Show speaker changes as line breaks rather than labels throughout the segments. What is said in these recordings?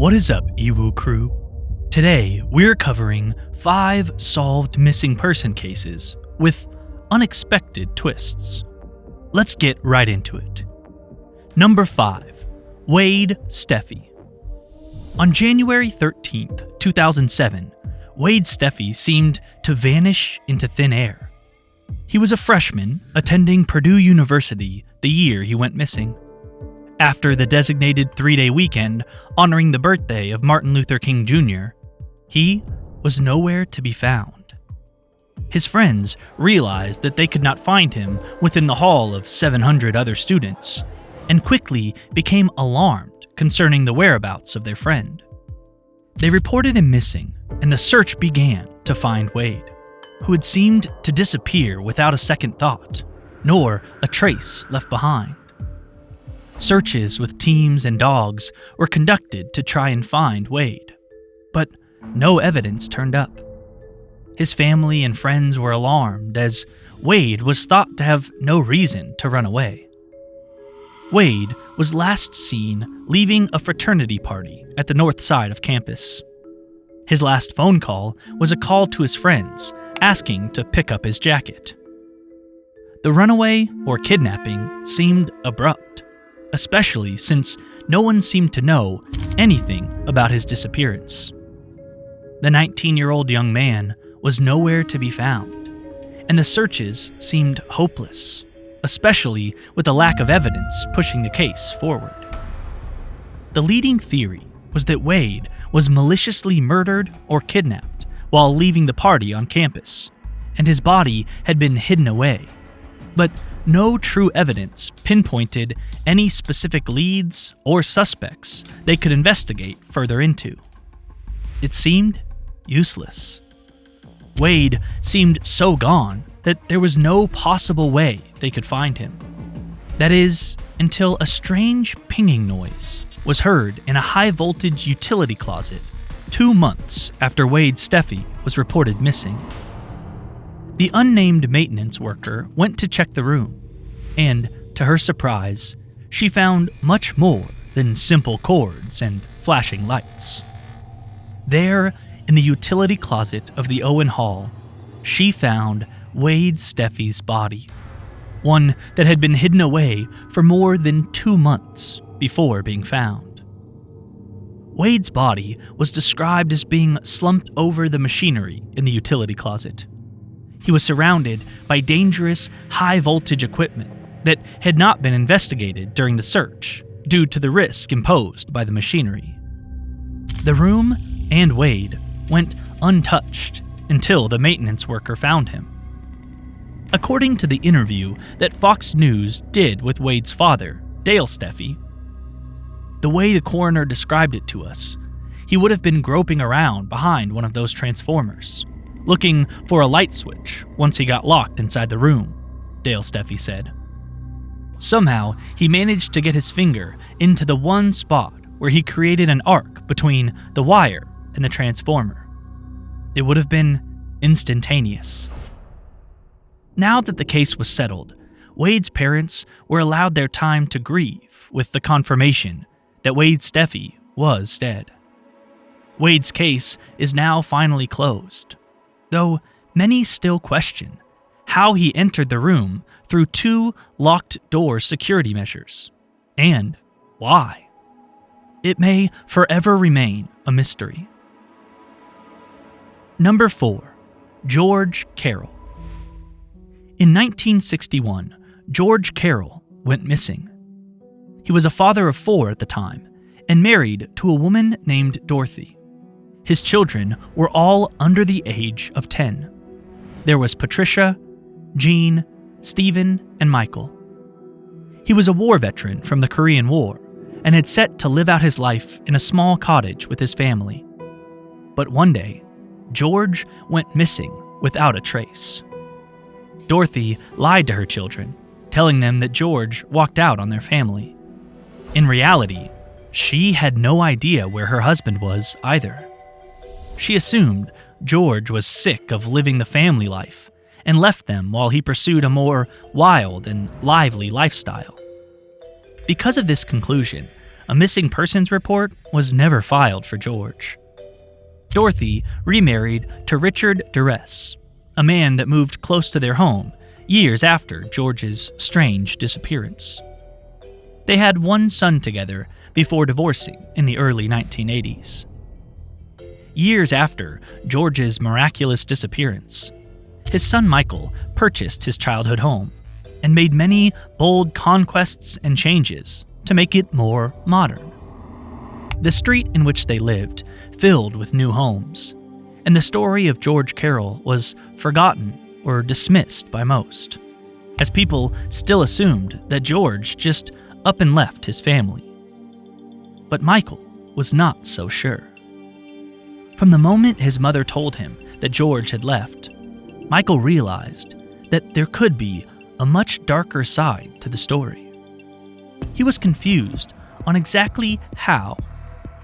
What is up, Iwu crew? Today, we're covering 5 solved missing person cases with unexpected twists. Let's get right into it. Number 5. Wade STEFFEY. On January 13th, 2007, Wade STEFFEY seemed to vanish into thin air. He was a freshman attending Purdue University the year he went missing. After the designated 3-day weekend honoring the birthday of Martin Luther King Jr., he was nowhere to be found. His friends realized that they could not find him within the hall of 700 other students, and quickly became alarmed concerning the whereabouts of their friend. They reported him missing, and the search began to find Wade, who had seemed to disappear without a second thought, nor a trace left behind. Searches with teams and dogs were conducted to try and find Wade, but no evidence turned up. His family and friends were alarmed as Wade was thought to have no reason to run away. Wade was last seen leaving a fraternity party at the north side of campus. His last phone call was a call to his friends asking to pick up his jacket. The runaway or kidnapping seemed abrupt, especially since no one seemed to know anything about his disappearance. The 19-year-old young man was nowhere to be found, and the searches seemed hopeless, especially with the lack of evidence pushing the case forward. The leading theory was that Wade was maliciously murdered or kidnapped while leaving the party on campus, and his body had been hidden away. But no true evidence pinpointed any specific leads or suspects they could investigate further into. It seemed useless. Wade seemed so gone that there was no possible way they could find him. That is, until a strange pinging noise was heard in a high-voltage utility closet 2 months after Wade STEFFEY was reported missing. The unnamed maintenance worker went to check the room, and, to her surprise, she found much more than simple cords and flashing lights. There, in the utility closet of the Owen Hall, she found Wade STEFFEY's body, one that had been hidden away for more than 2 months before being found. Wade's body was described as being slumped over the machinery in the utility closet. He was surrounded by dangerous, high-voltage equipment that had not been investigated during the search due to the risk imposed by the machinery. The room and Wade went untouched until the maintenance worker found him. According to the interview that Fox News did with Wade's father, Dale STEFFEY, the way the coroner described it to us, he would have been groping around behind one of those transformers, looking for a light switch once he got locked inside the room, Dale STEFFEY said. Somehow, he managed to get his finger into the one spot where he created an arc between the wire and the transformer. It would have been instantaneous. Now that the case was settled, Wade's parents were allowed their time to grieve with the confirmation that Wade STEFFEY was dead. Wade's case is now finally closed, though many still question how he entered the room through 2 locked-door security measures, and why. It may forever remain a mystery. Number 4. George Carroll. In 1961, George Carroll went missing. He was a father of 4 at the time, and married to a woman named Dorothy. His children were all under the age of 10. There was Patricia, Jean, Stephen, and Michael. He was a war veteran from the Korean War and had set to live out his life in a small cottage with his family. But one day, George went missing without a trace. Dorothy lied to her children, telling them that George walked out on their family. In reality, she had no idea where her husband was either. She assumed George was sick of living the family life and left them while he pursued a more wild and lively lifestyle. Because of this conclusion, a missing persons report was never filed for George. Dorothy remarried to Richard DARRESS, a man that moved close to their home years after George's strange disappearance. They had one son together before divorcing in the early 1980s. Years after George's miraculous disappearance, his son Michael purchased his childhood home and made many bold conquests and changes to make it more modern. The street in which they lived filled with new homes, and the story of George Carroll was forgotten or dismissed by most, as people still assumed that George just up and left his family. But Michael was not so sure. From the moment his mother told him that George had left, Michael realized that there could be a much darker side to the story. He was confused on exactly how,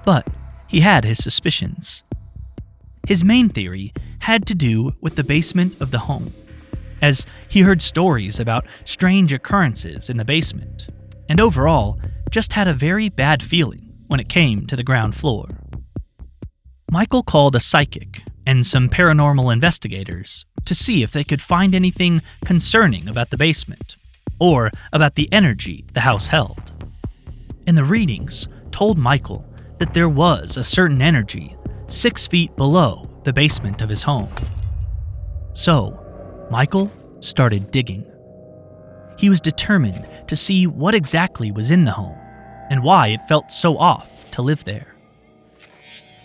but he had his suspicions. His main theory had to do with the basement of the home, as he heard stories about strange occurrences in the basement, and overall just had a very bad feeling when it came to the ground floor. Michael called a psychic and some paranormal investigators to see if they could find anything concerning about the basement, or about the energy the house held. And the readings told Michael that there was a certain energy 6 feet below the basement of his home. So, Michael started digging. He was determined to see what exactly was in the home, and why it felt so off to live there.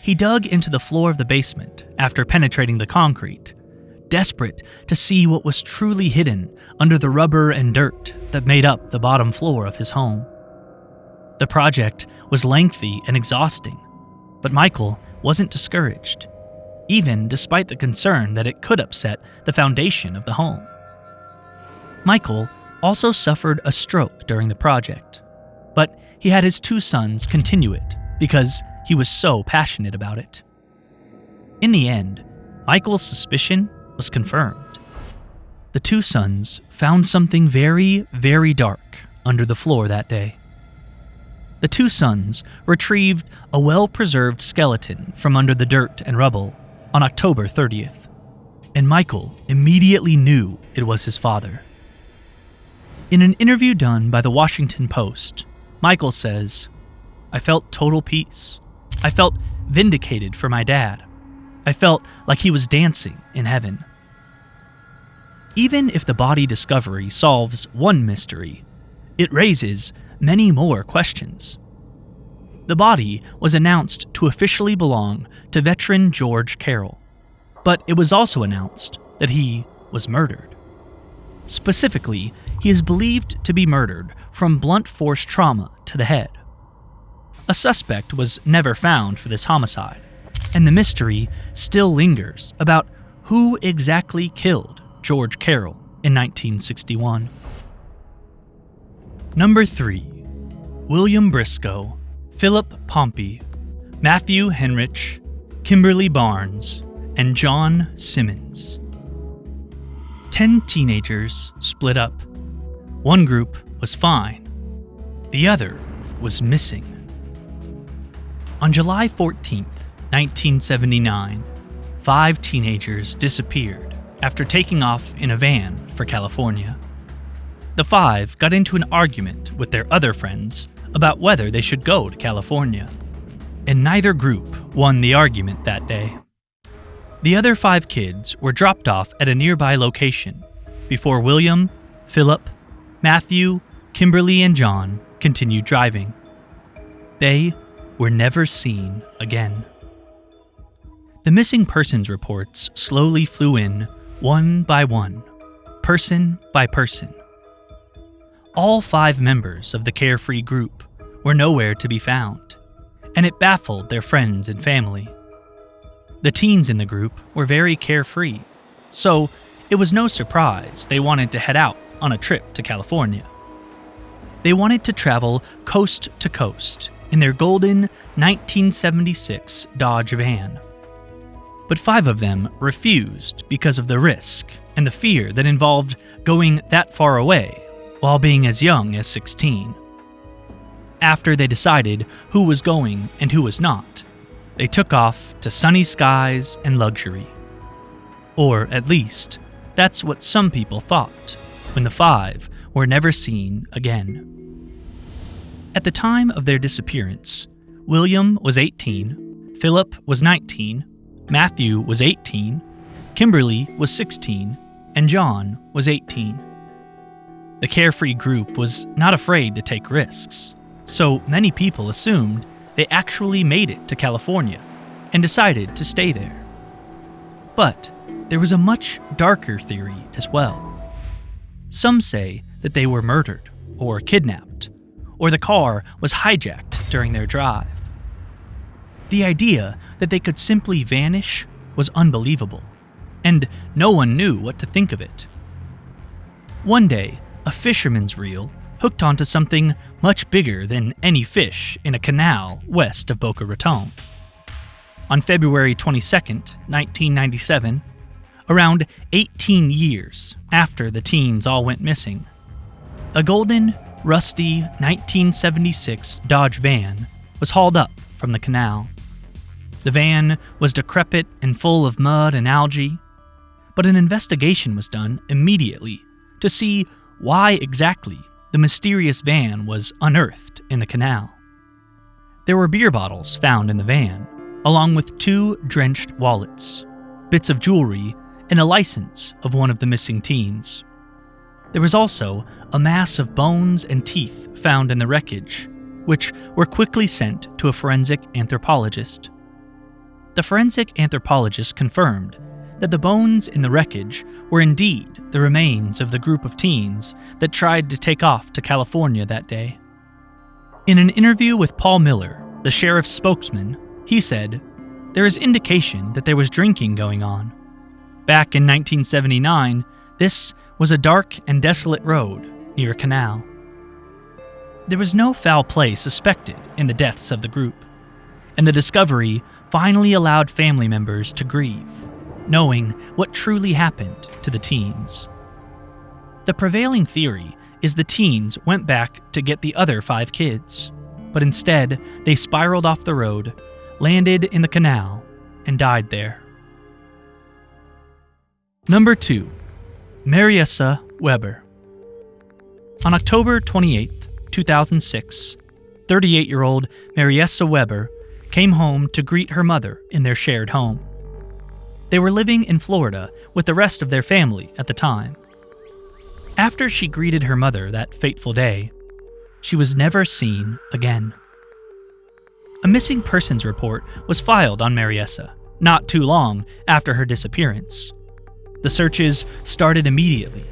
He dug into the floor of the basement after penetrating the concrete, desperate to see what was truly hidden under the rubber and dirt that made up the bottom floor of his home. The project was lengthy and exhausting, but Michael wasn't discouraged, even despite the concern that it could upset the foundation of the home. Michael also suffered a stroke during the project, but he had his 2 sons continue it because he was so passionate about it. In the end, Michael's suspicion was confirmed. The 2 sons found something very, very dark under the floor that day. The 2 sons retrieved a well-preserved skeleton from under the dirt and rubble on October 30th, and Michael immediately knew it was his father. In an interview done by the Washington Post, Michael says, "I felt total peace. I felt vindicated for my dad. I felt like he was dancing in heaven." Even if the body discovery solves one mystery, it raises many more questions. The body was announced to officially belong to veteran George Carroll, but it was also announced that he was murdered. Specifically, he is believed to be murdered from blunt force trauma to the head. A suspect was never found for this homicide, and the mystery still lingers about who exactly killed George Carroll in 1961. Number 3. William Briscoe, Philip Pompey, Matthew Henrich, Kimberly Barnes, and John Simmons. 10 teenagers split up. One group was fine. The other was missing. On July 14th, 1979, 5 teenagers disappeared after taking off in a van for California. The 5 got into an argument with their other friends about whether they should go to California, and neither group won the argument that day. The other 5 kids were dropped off at a nearby location before William, Philip, Matthew, Kimberly, and John continued driving. They were never seen again. The missing persons reports slowly flew in, one by one, person by person. All 5 members of the carefree group were nowhere to be found, and it baffled their friends and family. The teens in the group were very carefree, so it was no surprise they wanted to head out on a trip to California. They wanted to travel coast to coast in their golden 1976 Dodge van. But 5 of them refused because of the risk and the fear that involved going that far away while being as young as 16. after they decided who was going and who was not, they took off to sunny skies and luxury. Or at least, that's what some people thought, when the five were never seen again. At the time of their disappearance, William was 18, Philip was 19, Matthew was 18, Kimberly was 16, and John was 18. The carefree group was not afraid to take risks, so many people assumed they actually made it to California and decided to stay there. But there was a much darker theory as well. Some say that they were murdered or kidnapped, or the car was hijacked during their drive. The idea that they could simply vanish was unbelievable, and no one knew what to think of it. One day, a fisherman's reel hooked onto something much bigger than any fish in a canal west of Boca Raton. On February 22, 1997, around 18 years after the teens all went missing, a golden, rusty 1976 Dodge van was hauled up from the canal. The van was decrepit and full of mud and algae, but an investigation was done immediately to see why exactly the mysterious van was unearthed in the canal. There were beer bottles found in the van, along with 2 drenched wallets, bits of jewelry, and a license of one of the missing teens. There was also a mass of bones and teeth found in the wreckage, which were quickly sent to a forensic anthropologist. The forensic anthropologist confirmed that the bones in the wreckage were indeed the remains of the group of teens that tried to take off to California that day. In an interview with Paul Miller, the sheriff's spokesman, he said, "There is indication that there was drinking going on. Back in 1979, this was a dark and desolate road near a canal." There was no foul play suspected in the deaths of the group, and the discovery finally allowed family members to grieve, knowing what truly happened to the teens. The prevailing theory is the teens went back to get the other 5 kids, but instead they spiraled off the road, landed in the canal, and died there. Number 2. Mariesa Weber. On October 28, 2006, 38-year-old Mariesa Weber came home to greet her mother in their shared home. They were living in Florida with the rest of their family at the time. After she greeted her mother that fateful day, she was never seen again. A missing persons report was filed on Mariesa not too long after her disappearance. The searches started immediately,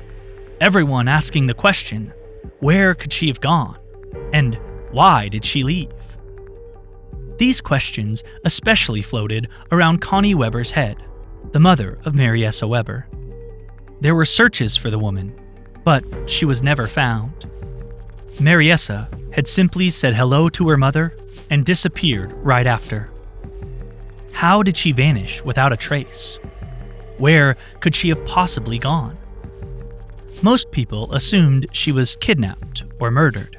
everyone asking the question, where could she have gone? And why did she leave? These questions especially floated around Connie Weber's head, the mother of Mariesa Weber. There were searches for the woman, but she was never found. Mariesa had simply said hello to her mother and disappeared right after. How did she vanish without a trace? Where could she have possibly gone? Most people assumed she was kidnapped or murdered.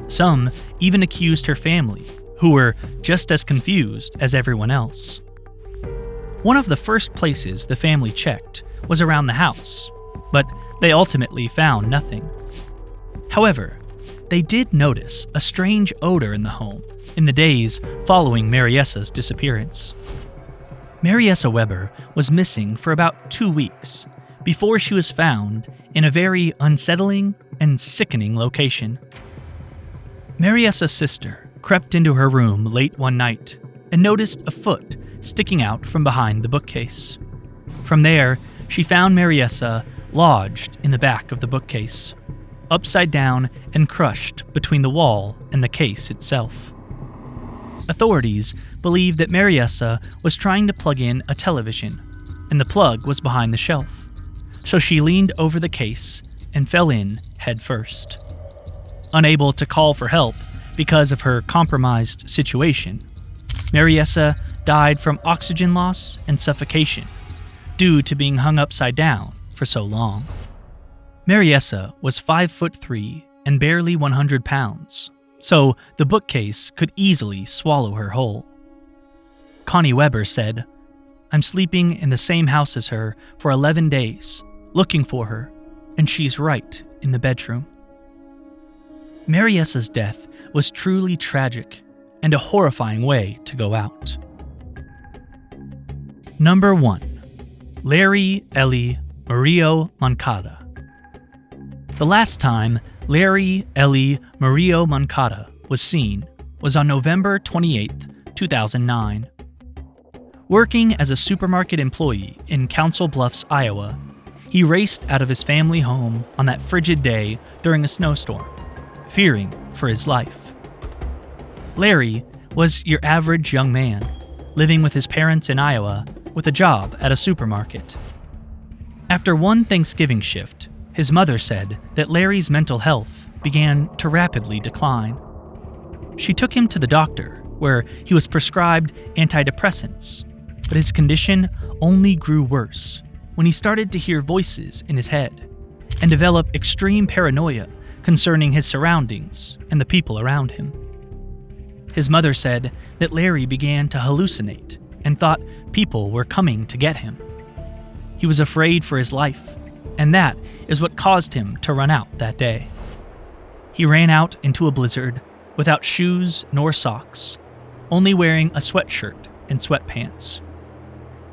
Some even accused her family, who were just as confused as everyone else. One of the first places the family checked was around the house, but they ultimately found nothing. However, they did notice a strange odor in the home in the days following Mariesa's disappearance. Mariesa Weber was missing for about 2 weeks before she was found in a very unsettling and sickening location. Mariesa's sister crept into her room late one night and noticed a foot sticking out from behind the bookcase. From there, she found Mariesa lodged in the back of the bookcase, upside down and crushed between the wall and the case itself. Authorities believe that Mariesa was trying to plug in a television, and the plug was behind the shelf, so she leaned over the case and fell in head first. Unable to call for help because of her compromised situation, Mariesa died from oxygen loss and suffocation due to being hung upside down for so long. Mariesa was 5'3" and barely 100 pounds, so the bookcase could easily swallow her whole. Connie Weber said, "I'm sleeping in the same house as her for 11 days, looking for her, and she's right in the bedroom." Mariesa's death was truly tragic and a horrifying way to go out. Number 1. Larry Ellie Murillo-MONCADA. The last time Larry Ellie Murillo-MONCADA was seen was on November 28, 2009. Working as a supermarket employee in Council Bluffs, Iowa, he raced out of his family home on that frigid day during a snowstorm, fearing for his life. Larry was your average young man, living with his parents in Iowa with a job at a supermarket. After one Thanksgiving shift, his mother said that Larry's mental health began to rapidly decline. She took him to the doctor, where he was prescribed antidepressants, but his condition only grew worse when he started to hear voices in his head and develop extreme paranoia concerning his surroundings and the people around him. His mother said that Larry began to hallucinate and thought people were coming to get him. He was afraid for his life, and that is what caused him to run out that day. He ran out into a blizzard without shoes nor socks, only wearing a sweatshirt and sweatpants.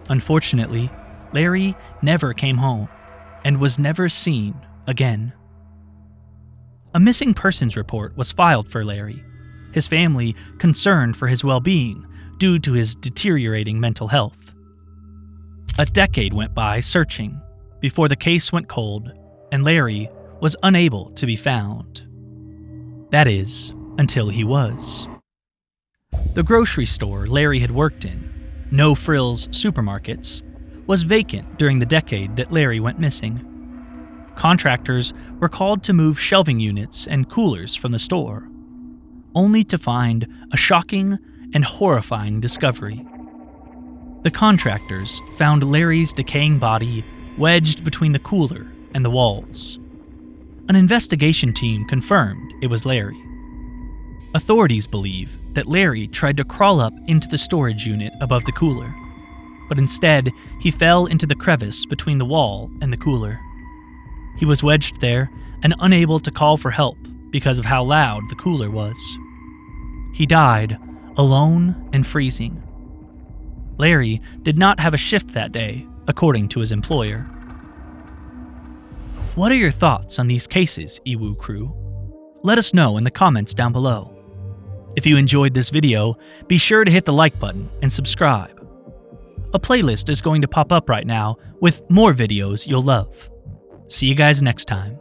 Unfortunately, Larry never came home and was never seen again. A missing persons report was filed for Larry, his family concerned for his well-being due to his deteriorating mental health. A decade went by searching before the case went cold and Larry was unable to be found. That is, until he was. The grocery store Larry had worked in, No Frills Supermarkets, was vacant during the decade that Larry went missing. Contractors were called to move shelving units and coolers from the store, only to find a shocking and horrifying discovery. The contractors found Larry's decaying body wedged between the cooler and the walls. An investigation team confirmed it was Larry. Authorities believe that Larry tried to crawl up into the storage unit above the cooler, but instead he fell into the crevice between the wall and the cooler. He was wedged there and unable to call for help because of how loud the cooler was. He died alone and freezing. Larry did not have a shift that day, according to his employer. What are your thoughts on these cases, Iwu crew? Let us know in the comments down below. If you enjoyed this video, be sure to hit the like button and subscribe. A playlist is going to pop up right now with more videos you'll love. See you guys next time.